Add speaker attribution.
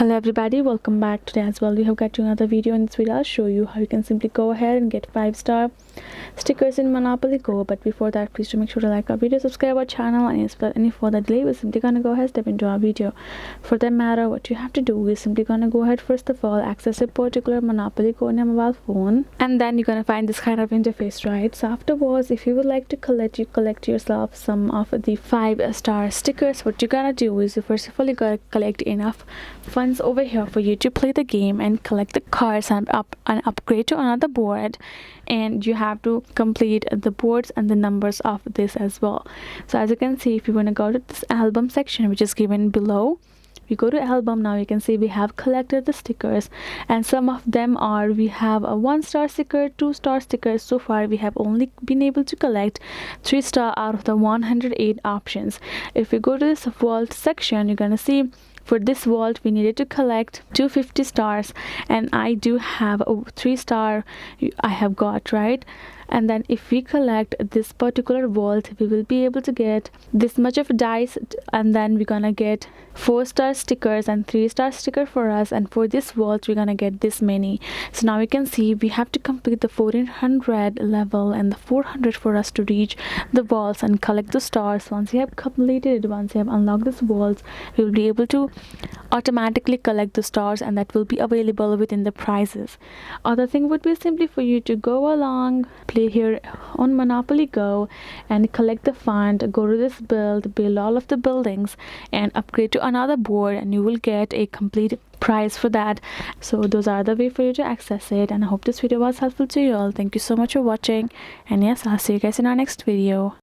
Speaker 1: Hello everybody, welcome back. Today as well we have got another video. In this video I'll show you how you can simply go ahead and get 5-star stickers in Monopoly Go. But before that, please do make sure to like our video, subscribe our channel, and without any further delay we're simply gonna go ahead step into our video. For that matter, what you have to do is simply gonna go ahead, first of all, access a particular Monopoly Go on your mobile phone, and then you're gonna find this kind of interface, right? So afterwards, if you would like to collect yourself some of the 5-star stickers, what you gotta do is, first of all, you gotta collect enough funds over here for you to play the game and collect the cards and upgrade to another board. And you have to complete the boards and the numbers of this as well. So as you can see, if you want to go to this album section, which is given below, we go to album. Now you can see we have collected the stickers, and some of them are, we have a 1-star sticker, 2-star stickers. So far we have only been able to collect 3-star out of the 108 options. If we go to this vault section, you're gonna see for this vault we needed to collect 250 stars, and I do have a 3-star I have got, right? And then if we collect this particular vault, we will be able to get this much of dice, and then we're gonna get 4-star stickers and 3-star sticker for us. And for this vault we're gonna get this many. So now you can see we have to complete the 1400 level and the 400 for us to reach the vaults and collect the stars. Once you have completed it, once you have unlocked this vaults, we will be able to automatically collect the stars, and that will be available within the prizes. Other thing would be simply for you to go along, play here on Monopoly Go and collect the fund, go to this build all of the buildings and upgrade to another board, and you will get a complete prize for that. So those are the way for you to access it, and I hope this video was helpful to you all. Thank you so much for watching, and yes, I'll see you guys in our next video.